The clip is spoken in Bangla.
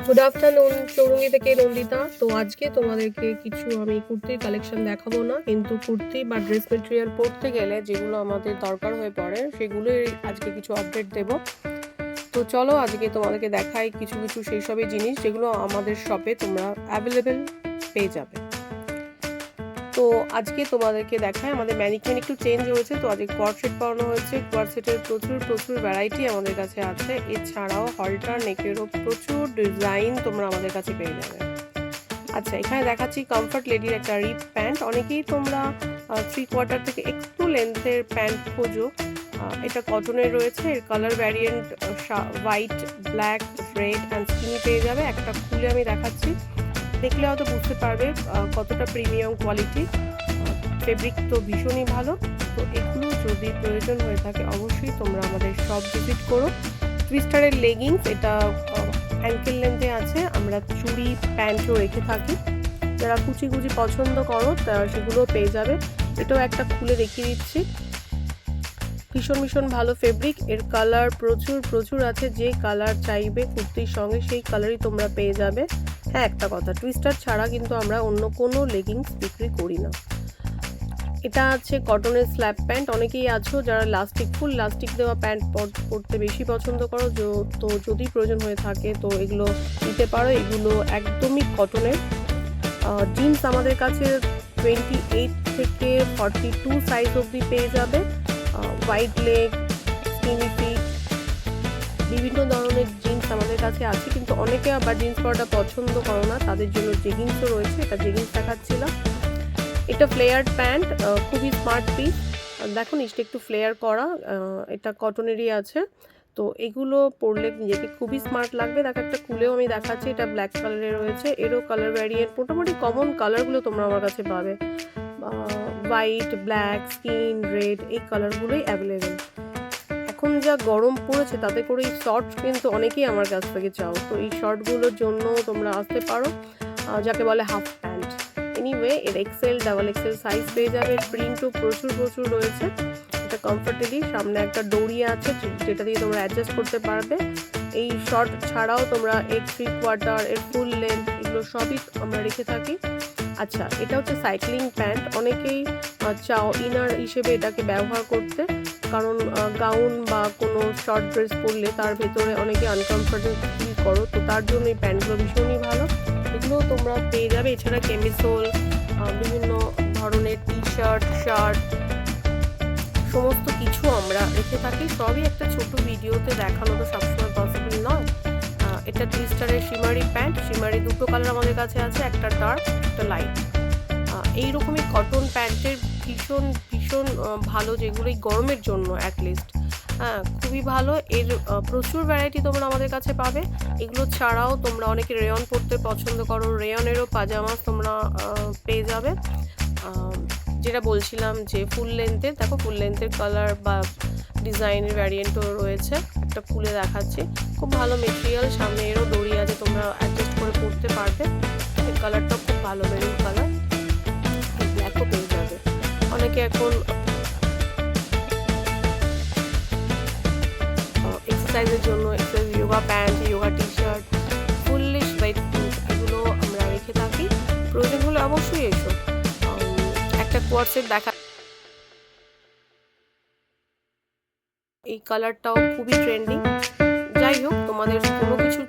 গুড আফটারনুন, চৌরঙ্গি থেকে নন্দিতা। তো আজকে তোমাদেরকে কিছু আমি কুর্তির কালেকশন দেখাবো না, কিন্তু কুর্তি বা ড্রেস মেটেরিয়াল পরতে গেলে যেগুলো আমাদের দরকার হয়ে পড়ে সেগুলোই আজকে কিছু আপডেট দেব। তো চলো আজকে তোমাদেরকে দেখাই কিছু কিছু সেই সবই জিনিস যেগুলো আমাদের শপে তোমরা অ্যাভেলেবেল পেয়ে যাবে। তো আজকে তোমাদেরকে দেখায় আমাদের ম্যানিকুইন একটু চেঞ্জ হয়েছে, তো আজকে কোয়ার্ড সেট পরানো হয়েছে। কোয়ার্ড সেটের প্রচুর ভ্যারাইটি আমাদের কাছে আছে। এছাড়াও হলটার নেকেরও প্রচুর ডিজাইন তোমরা আমাদের কাছে পেয়ে যাবে। আচ্ছা, এখানে দেখাচ্ছি কমফর্ট লেডির একটা রিপ প্যান্ট। অনেকেই তোমরা 3/4 থেকে একটু লেন্থের প্যান্ট খোঁজো। এটা কটনের রয়েছে। এর colour variant white, black, red and skinny পেয়ে যাবে। একটা খুলে আমি দেখাচ্ছি, দেখলে হয়তো বুঝতে পারবে কতটা প্রিমিয়াম কোয়ালিটি। ফেব্রিক তো ভীষণই ভালো। তো এগুলো যদি প্রয়োজন হয়ে থাকে অবশ্যই তোমরা আমাদের শপ ভিজিট করো। টুইস্টারের লেগিংস, এটা অ্যাঙ্কেল লেন্থে আছে। আমরা চুড়ি প্যান্টও রেখে থাকি, যারা কুচি কুচি পছন্দ করো সেগুলো পেয়ে যাবে। এটাও একটা খুলে দেখিয়ে দিচ্ছি। ভীষণ ভালো ফেব্রিক। এর কালার প্রচুর আছে। যে কালার চাইবে কুর্তির সঙ্গে সেই কালারই তোমরা পেয়ে যাবে। হ্যাঁ, একটা কথা, টুইস্টার ছাড়া কিন্তু আমরা অন্য কোনো লেগিংস বিক্রি করি না। এটা আছে কটনের স্ল্যাব প্যান্ট। অনেকেই আছো যারা ফুল লাস্টিক দেওয়া প্যান্ট পরতে বেশি পছন্দ করো, তো যদি প্রয়োজন হয়ে থাকে তো এগুলো নিতে পারো। এগুলো একদমই কটনের। জিন্স আমাদের কাছে 28 থেকে 42 সাইজ অবধি পেয়ে যাবে। হোয়াইট লেগ, স্কিনি ফিট, বিভিন্ন ধরনের জিন্স আমাদের কাছে আছে। কিন্তু অনেকে আবার জিন্স পরাটা পছন্দ করো না, তাদের জন্য জেগিংসও রয়েছে। এটা জেগিংস দেখাচ্ছিলাম। এটা ফ্লেয়ার্ড প্যান্ট, খুবই স্মার্ট পিস। দেখো নিচটা একটু ফ্লেয়ার করা। এটা কটনেরই আছে। তো এগুলো পরলে নিজেকে খুবই স্মার্ট লাগবে। দেখো একটা খুলেও আমি দেখাচ্ছি। এটা ব্ল্যাক কালারে রয়েছে। এরও কালার ভ্যারিয়েন্ট মোটামুটি কমন কালারগুলো তোমরা আমার কাছে পাবে। হোয়াইট, ব্ল্যাক, স্কিন, রেড, এই কালারগুলোই অ্যাভেলেবেল। এখন যা গরম পড়েছে তাতে করে এই শর্টস কিন্তু অনেকেই আমার কাছ থেকে চাও। তো এই শর্টগুলোর জন্য তোমরা আসতে পারো, যাকে বলে হাফ প্যান্ট। এনিওয়ে, এর এক্সেল, ডাবল এক্সেল সাইজ পেয়ে যাবে। প্রিন্টও প্রচুর রয়েছে। এটা কমফর্টেবলি, সামনে একটা দড়ি আছে যেটা দিয়ে তোমরা অ্যাডজাস্ট করতে পারবে। এই শর্ট ছাড়াও তোমরা এর 3/4, এর ফুল লেন্থ, এগুলো সবই আমরা রেখে থাকি। আচ্ছা, এটা হচ্ছে সাইক্লিং প্যান্ট। অনেকেই চাও ইনার হিসেবে এটাকে ব্যবহার করতে, কারণ গাউন বা কোনো শর্ট ড্রেস পরলে তার ভেতরে অনেকে আনকমফর্টেবল ফিল করো, তো তার জন্য এই প্যান্টগুলো ভীষণই ভালো। এগুলো তোমরা পেয়ে যাবে। এছাড়া কেমিসোল, বিভিন্ন ধরনের টি শার্ট, সমস্ত কিছু আমরা রেখে থাকি। সবই একটা ছোট ভিডিওতে দেখানো তো সবসময় পসিবল নয়। এটা টুইস্টারের শিমারি প্যান্ট। শিমারি দুটো কালার আমাদের কাছে আছে, একটা ডার্ক, একটা লাইট। এইরকমই কটন প্যান্টের ভীষণ ভালো, যেগুলো এই গরমের জন্য অ্যাটলিস্ট খুবই ভালো। এর প্রচুর ভ্যারাইটি তোমরা আমাদের কাছে পাবে। এগুলো ছাড়াও তোমরা অনেকে রেয়ন পরতে পছন্দ করো, রেয়নেরও পাজামা তোমরা পেয়ে যাবে। যেটা বলছিলাম যে ফুল লেন্থের, দেখো ফুল লেন্থের কালার বা ডিজাইনের ভ্যারিয়েন্টও রয়েছে। একটা খুলে দেখাচ্ছি, খুব ভালো মেটেরিয়াল। সামনে এরও দড়ি আছে, তোমরা অ্যাডজাস্ট করে পরতে পারবে। এই কালারটা খুব ভালো, মেরুন কালার। ব্ল্যাকও পেয়ে যাবে। অনেকে এখন এক্সারসাইজের জন্য yoga pant, yoga T-shirt, ফুললিশ হোয়াইট প্রুফ, এগুলো আমরা রেখে থাকি। প্রয়োজন হলে অবশ্যই এসো। একটা কোয়ার্ড সেট দেখা, এই কালারটাও খুবই ট্রেন্ডিং। যাই হোক, তোমাদের কোনো কিছু